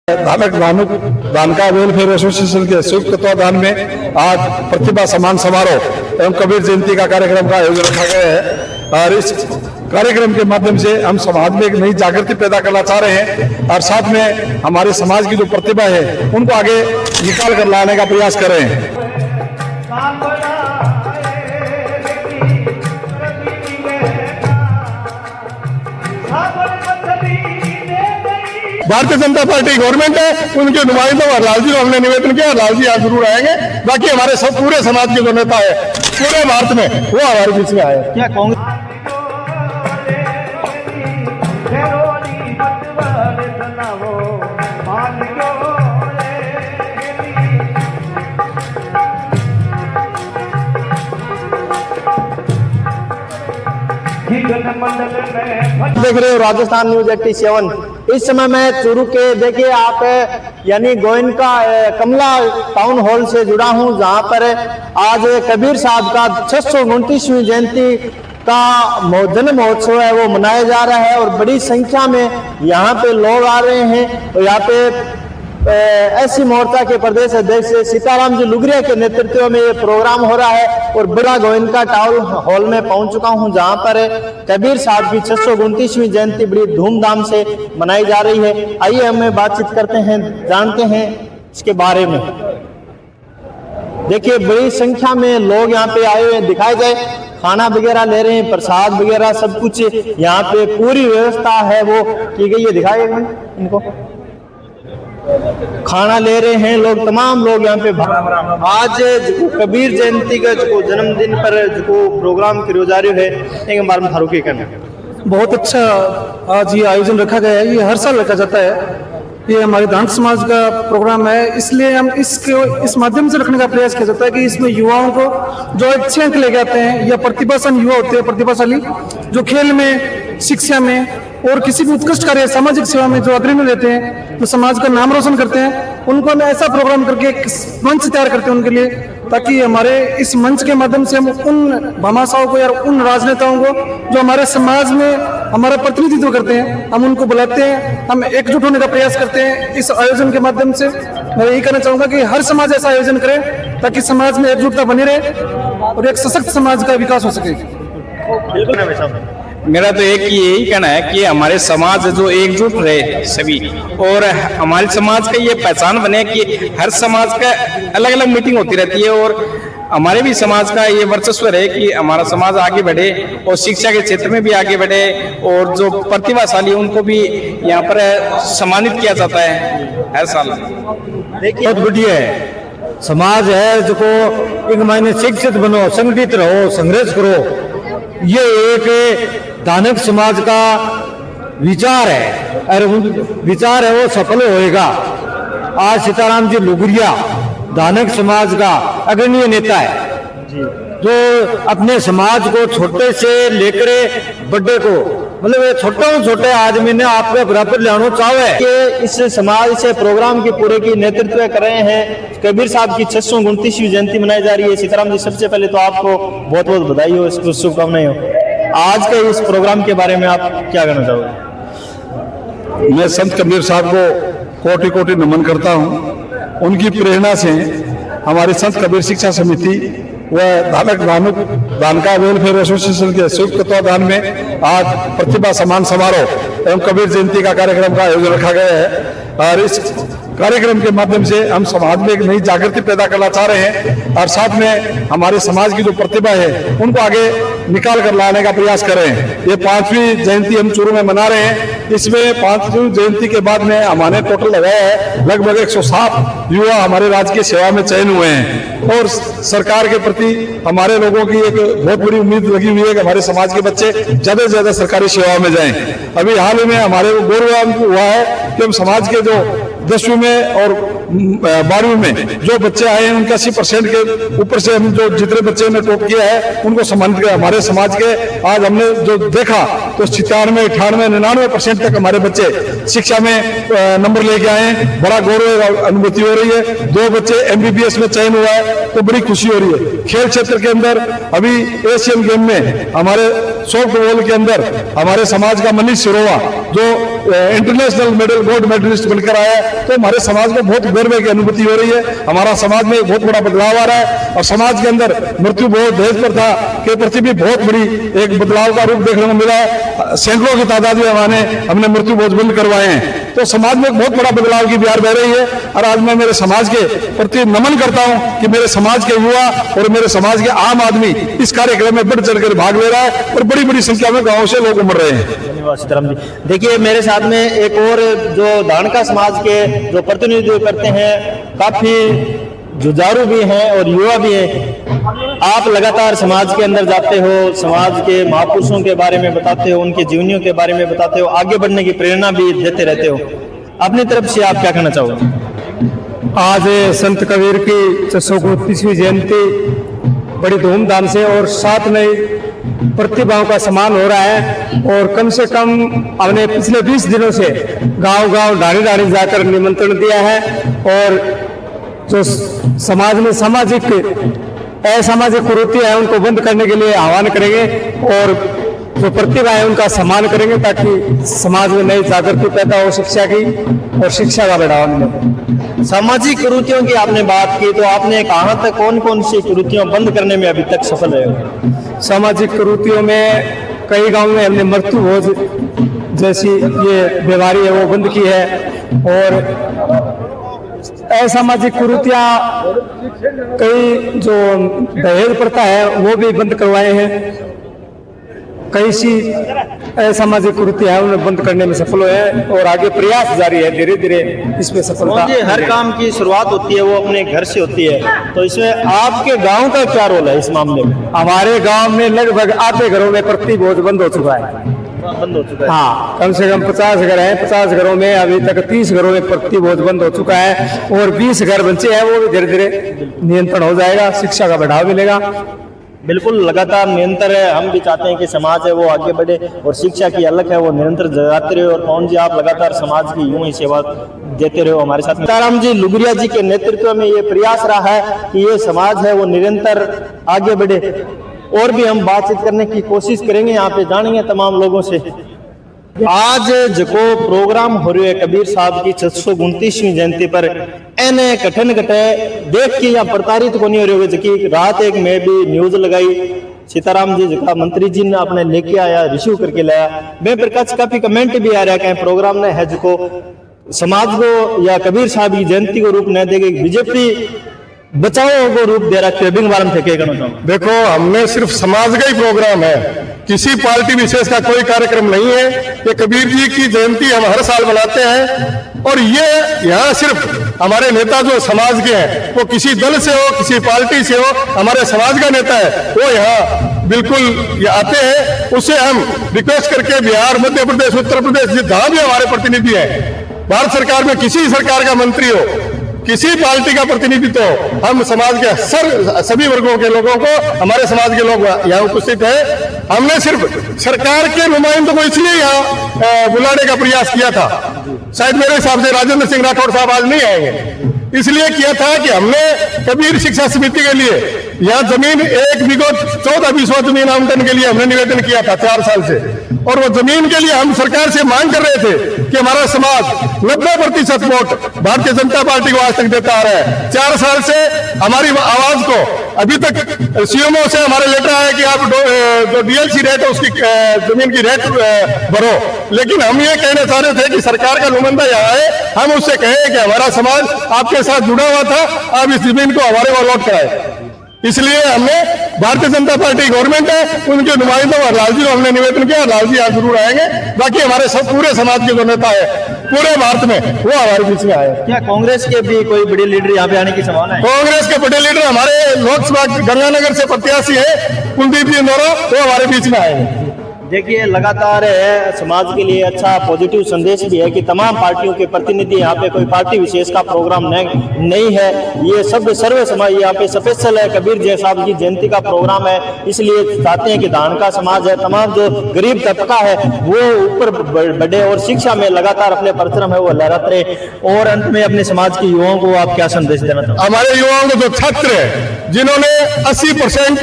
धानक Dhanka welfare association के संयुक्त तत्वाधान में आज प्रतिभा सम्मान समारोह एवं कबीर जयंती का कार्यक्रम का आयोजन रखा गया है। और इस कार्यक्रम के माध्यम से हम समाज में एक नई जागृति पैदा करना चाह रहे हैं और साथ में हमारे समाज की जो प्रतिभा है उनको आगे निकाल कर लाने का प्रयास कर रहे हैं। भारतीय जनता पार्टी गवर्नमेंट है, उनके नुमाइंदों और लाल जी को हमने निवेदन किया। लाल जी आज जरूर आएंगे। बाकी हमारे सब पूरे समाज के जो नेता है पूरे भारत में वो हमारे बीच में आए। क्या कांग्रेस देख रहे हो राजस्थान न्यूज 87। इस समय मैं चूरू के देखिए आप यानी गोयनका कमला टाउन हॉल से जुड़ा हूं, जहां पर आज कबीर साहब का 629वीं जयंती का जन्म महोत्सव है वो मनाया जा रहा है और बड़ी संख्या में यहाँ पे लोग आ रहे हैं। और यहाँ पे एससी मोर्चा के प्रदेश अध्यक्ष सीताराम जी लुगरिया के नेतृत्व में ये प्रोग्राम हो रहा है और बड़ा गोयनका टाउन हॉल में पहुंच चुका हूं, जहां पर कबीर साहब की 629वीं जयंती बड़ी धूमधाम से मनाई जा रही है। आइए हमें बातचीत करते हैं, जानते हैं इसके बारे में। देखिए बड़ी संख्या में लोग यहाँ पे आए हुए दिखाए जाए, खाना वगैरह ले रहे हैं, प्रसाद वगैरह सब कुछ यहाँ पे पूरी व्यवस्था है वो की गई है। दिखाइएगा इनको, खाना ले रहे हैं लोग, तमाम लोग यहाँ पे। आज जो कबीर जयंती का जो जन्मदिन पर जो प्रोग्राम करो जा रहे है एक बार में फारूकी करना बहुत अच्छा आज ये आयोजन रखा गया है। ये हर साल रखा जाता है। ये हमारे धानक समाज का प्रोग्राम है, इसलिए हम इस माध्यम से रखने का प्रयास किया जाता है कि इसमें युवाओं को जो अच्छे अंक लेके आते हैं या प्रतिभाशाली युवा होते हैं, प्रतिभाशाली जो खेल में, शिक्षा में और किसी भी उत्कृष्ट कार्य सामाजिक सेवा में जो अग्रणी रहते हैं, जो समाज का नाम रोशन करते हैं, उनको हम ऐसा प्रोग्राम करके एक मंच तैयार करते हैं उनके लिए, ताकि हमारे इस मंच के माध्यम से हम उन भामाशाहों को या उन राजनेताओं को जो हमारे समाज में हमारा प्रतिनिधित्व करते हैं, हम उनको बुलाते हैं, हम एकजुट होने का प्रयास करते हैं। इस आयोजन के माध्यम से मैं यही कहना चाहूँगा कि हर समाज ऐसा आयोजन करे ताकि समाज में एकजुटता बनी रहे और एक सशक्त समाज का विकास हो सके। मेरा तो एक यही कहना है कि हमारे समाज जो एकजुट रहे सभी, और हमारे समाज का ये पहचान बने कि हर समाज का अलग अलग मीटिंग होती रहती है और हमारे भी समाज का ये वर्चस्व रहे कि हमारा समाज आगे बढ़े और शिक्षा के क्षेत्र में भी आगे बढ़े और जो प्रतिभाशाली उनको भी यहाँ पर सम्मानित किया जाता है हर साल। देखिए बहुत बढ़िया है। समाज है जो को एक मायने शिक्षित बनो, संगठित रहो, संघर्ष करो, ये एक धानक समाज का विचार है और विचार है वो सफल होएगा। आज सीताराम जी लुगरिया धानक समाज का अग्रणी नेता है जो अपने समाज को छोटे से लेकर बड़े को मतलब छोटे आदमी ने आपके बराबर लाना चाहे कि इस समाज से प्रोग्राम के पूरे की नेतृत्व कर रहे हैं। कबीर साहब की 629वीं जयंती मनाई जा रही है। सीताराम जी सबसे पहले तो आपको बहुत बहुत बधाई हो, इसको शुभकामनाएं हो। आज के इस प्रोग्राम के बारे में आप क्या कहना चाहोगे? मैं संत कबीर साहब को कोटि कोटि नमन करता हूँ। उनकी प्रेरणा से हमारी संत कबीर शिक्षा समिति व धानका वेलफेयर एसोसिएशन के संयुक्त तत्वाधान में आज प्रतिभा सम्मान समारोह एवं कबीर जयंती का कार्यक्रम का आयोजन रखा गया है। और इस कार्यक्रम के माध्यम से हम समाज में एक नई जागृति पैदा करना चाह रहे हैं और साथ में हमारे समाज की जो प्रतिभा है उनको आगे निकाल कर लाने का प्रयास कर रहे हैं। ये 5वीं जयंती हम चूरू में मना रहे हैं। इसमें 5वीं जयंती के बाद में हमारे टोटल लगाया है लगभग 107 युवा हमारे राज्य की सेवा में चयन हुए हैं और सरकार के प्रति हमारे लोगों की एक बहुत बड़ी उम्मीद लगी हुई है कि हमारे समाज के बच्चे ज्यादा से ज्यादा सरकारी सेवा में जाएं। अभी हाल ही में हमारे गौरव हुआ है कि हम समाज के जो 10वीं में और 12वीं में जो बच्चे आए हैं उनके 80% के ऊपर से हम जो जितने बच्चे ने टॉप किया है उनको सम्मानित किया। हमारे समाज के आज हमने जो देखा तो 97, 98, 99% तक हमारे बच्चे शिक्षा में नंबर लेके आए हैं। बड़ा गौरव अनुभूति हो रही है। 2 बच्चे MBBS में चयन हुआ है तो बड़ी खुशी हो रही है। खेल क्षेत्र के अंदर अभी एशियन गेम में हमारे सॉफ्टबॉल के अंदर हमारे समाज का मनीष सिरोवा जो इंटरनेशनल मेडल गोल्ड मेडलिस्ट बनकर आया है, तो हमारे समाज को बहुत गर्व की अनुभूति हो रही है। हमारा समाज में बहुत बड़ा बदलाव आ रहा है और समाज के अंदर मृत्यु बहुत दहेज प्रथा के प्रति भी बहुत बड़ी एक बदलाव का रूप देखने को मिला है। सैकड़ों की तादाद में हमने मृत्यु बहुत बंद करवाए हैं। तो समाज में बहुत बड़ा बदलाव की बहार बह रही है और आज मैं मेरे समाज के प्रति नमन करता हूं कि मेरे समाज के युवा और मेरे समाज के आम आदमी इस कार्यक्रम में बढ़ चढ़कर भाग ले रहा है और बड़ी बड़ी संख्या में गांवों से लोग उमड़ रहे हैं। धन्यवाद सीताराम जी। देखिए मेरे साथ में एक और जो धानका समाज के जो प्रतिनिधित्व करते हैं, काफी जुझारू भी हैं और युवा भी हैं। आप लगातार समाज के अंदर जाते हो, समाज के महापुरुषों के बारे में बताते हो, उनके जीवनियों के बारे में बताते हो, आगे बढ़ने की प्रेरणा भी देते रहते हो। अपनी तरफ से आप क्या कहना चाहोगे? आज संत कबीर की 629वीं जयंती बड़ी धूमधाम से और साथ में प्रतिभाओं का सम्मान हो रहा है और कम से कम हमने पिछले 20 दिनों से गांव-गांव ढाणी जाकर निमंत्रण दिया है और जो समाज में सामाजिक असामाजिक कुरीतियां हैं उनको बंद करने के लिए आह्वान करेंगे और जो प्रतिभा है उनका सम्मान करेंगे ताकि समाज में नई जागृति पैदा हो शिक्षा की और शिक्षा का बढ़ावा मिले। सामाजिक कुरीतियों की आपने बात की, तो आपने कहाँ तक कौन कौन सी कुरीतियां बंद करने में अभी तक सफल रहे हो? सामाजिक कुरीतियों में कई गांव में हमने मृत्यु भोज जैसी ये बीमारी है वो बंद की है और असामाजिक कुरीतियां कई जो दहेज प्रथा है वो भी बंद करवाए हैं। कई सी असामाजिक कुरीतियां हैं उन्हें बंद करने में सफल हुए हैं और आगे प्रयास जारी है, धीरे धीरे इसमें सफलता। हर काम की शुरुआत होती है वो अपने घर से होती है, तो इसमें आपके गांव का क्या रोल है इस मामले में? हमारे गांव में लगभग आधे घरों में प्रतिभोज बंद हो चुका है। बंद हो चुका है? हाँ, कम से कम 50 घर हैं। 50 घरों में अभी तक 30 घरों में प्रतिभोज बंद हो चुका है और 20 घर बचे हैं, वो भी धीरे धीरे नियंत्रण हो जाएगा, शिक्षा का बढ़ावा मिलेगा। बिल्कुल लगातार निरंतर है। हम भी चाहते हैं कि समाज है वो आगे बढ़े और शिक्षा की अलग है वो निरंतर जगाते रहे। और पवन जी आप लगातार समाज की यूं ही सेवा देते रहो हमारे साथ। सीताराम जी लुगरिया जी के नेतृत्व में ये प्रयास रहा है कि ये समाज है वो निरंतर आगे बढ़े। और भी हम बातचीत करने की कोशिश करेंगे, यहाँ पे जानेंगे तमाम लोगों से। आज जो प्रोग्राम हो रही है कबीर साहब की 629वीं जयंती पर एने कठिन घटे देख के या प्रताड़ित को नहीं हो रही होगी। रात एक में भी न्यूज लगाई, सीताराम जी जगह मंत्री जी ने अपने लेके आया, रिसीव करके लाया। मैं पर काफी कमेंट भी आ रहा है कि प्रोग्राम ने है जो समाज को या कबीर साहब की जयंती को रूप न देगी, बीजेपी बचाओ को रूप दे रहा है। बारे में थे कहना चाहूँ। देखो, हमने सिर्फ समाज का ही प्रोग्राम है, किसी पार्टी विशेष का कोई कार्यक्रम नहीं है। ये कबीर जी की जयंती हम हर साल मनाते हैं और ये यहाँ सिर्फ हमारे नेता जो समाज के हैं, वो किसी दल से हो किसी पार्टी से हो, हमारे समाज का नेता है वो यहाँ बिल्कुल आते हैं। उससे हम रिक्वेस्ट करके बिहार, मध्य प्रदेश, उत्तर प्रदेश जहाँ भी हमारे प्रतिनिधि है, भारत सरकार में किसी सरकार का मंत्री हो, किसी पार्टी का प्रतिनिधित्व हो, हम समाज के सभी वर्गों के लोगों को, हमारे समाज के लोग यहाँ उपस्थित हैं। हमने सिर्फ सरकार के नुमाइंदों को इसलिए यहाँ बुलाने का प्रयास किया था, शायद मेरे हिसाब से राजेंद्र सिंह राठौड़ साहब आज नहीं आएंगे, इसलिए किया था कि हमने कबीर शिक्षा समिति के लिए यहाँ जमीन 1 बीघा 14 जमीन आवंटन के लिए हमने निवेदन किया था 4 साल से। और वो जमीन के लिए हम सरकार से मांग कर रहे थे कि हमारा समाज 90% वोट भारतीय जनता पार्टी को आज तक देता आ रहा है। 4 साल से हमारी आवाज को अभी तक सीएमओ से हमारे लेटर आया कि आप जो डीएलसी रेट है उसकी जमीन की रेट भरो, लेकिन हम ये कहना चाह रहे थे कि सरकार का नुमाइंदा यहाँ है, हम उससे कहें कि हमारा समाज आपके साथ जुड़ा हुआ था, आप इस जमीन को हमारे को अलॉट कराए। इसलिए हमने भारतीय जनता पार्टी गवर्नमेंट है उनके नुमाइंदों और लालजी को हमने निवेदन किया। लालजी आज जरूर आएंगे, बाकी हमारे सब पूरे समाज के जो नेता है पूरे भारत में वो हमारे बीच में आए। क्या कांग्रेस के भी कोई बड़े लीडर यहाँ पे आने की संभावना है? कांग्रेस के बड़े लीडर हमारे लोकसभा गंगानगर से प्रत्याशी है कुलदीप जी इंदौरा, वो हमारे बीच में आएंगे। देखिए लगातार समाज के लिए अच्छा पॉजिटिव संदेश भी है कि तमाम पार्टियों के प्रतिनिधि यहाँ पे, कोई पार्टी विशेष का प्रोग्राम नहीं है, ये सब सर्वे समाज यहाँ पे स्पेशल है। कबीर जय साहब की जयंती का प्रोग्राम है, इसलिए चाहते हैं कि धान का समाज है, तमाम जो गरीब तबका है वो ऊपर बढ़े और शिक्षा में लगातार अपने परिश्रम है वो लहराते रहे। और अंत में अपने समाज के युवाओं को आप क्या संदेश देना चाहते हैं? हमारे युवाओं को जो छात्र है जिन्होंने 80%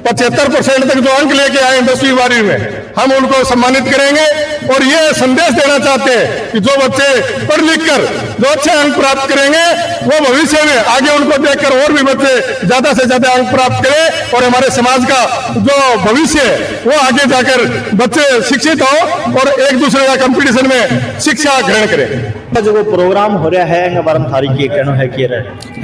75% तक जो अंक लेके आए 10वीं 12वीं में, हम उनको सम्मानित करेंगे। और ये संदेश देना चाहते हैं कि जो बच्चे पढ़ लिख कर जो अच्छे अंक प्राप्त करेंगे वो भविष्य में आगे उनको देखकर और भी बच्चे ज्यादा से ज्यादा अंक प्राप्त करें और हमारे समाज का जो भविष्य है वो आगे जाकर बच्चे शिक्षित हो और एक दूसरे का कंपटीशन में शिक्षा ग्रहण करें। जो प्रोग्राम हो रहा है अंगवरम थारी की कहना है कि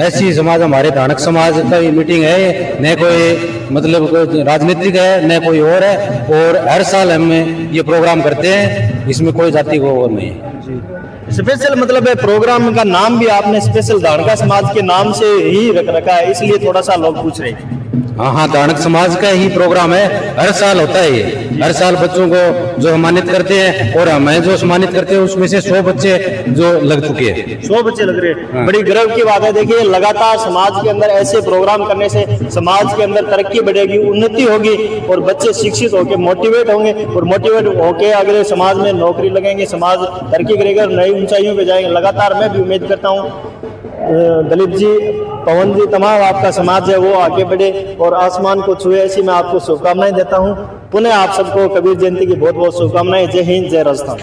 ऐसी समाज हमारे धानक समाज का ये मीटिंग है, न कोई मतलब कोई राजनीतिक है न कोई और है। और हर साल हम ये प्रोग्राम करते हैं, इसमें कोई जाति को और नहीं है। स्पेशल मतलब प्रोग्राम का नाम भी आपने स्पेशल धानका समाज के नाम से ही रख रखा है, इसलिए थोड़ा सा लोग पूछ रहे हैं। हाँ, धानक समाज का ही प्रोग्राम है, हर साल होता है ये। हर साल बच्चों को जो सम्मानित करते हैं और हमें जो सम्मानित करते हैं उसमें से 100 बच्चे जो लग चुके हैं। 100 बच्चे लग रहे हैं, बड़ी गर्व की बात है। देखिए लगातार समाज के अंदर ऐसे प्रोग्राम करने से समाज के अंदर तरक्की बढ़ेगी, उन्नति होगी और बच्चे शिक्षित होकर मोटिवेट होंगे और मोटिवेट होकर अगले समाज में नौकरी लगेंगे, समाज तरक्की करेगा, नई ऊंचाइयों पे जाएंगे। लगातार मैं भी उम्मीद करता हूँ दलीप जी, पवन जी, तमाम आपका समाज है वो आगे बढ़े और आसमान को छुए, ऐसी मैं आपको शुभकामनाएं देता हूँ। पुनः आप सबको कबीर जयंती की बहुत बहुत शुभकामनाएं। जय हिंद, जय राजस्थान।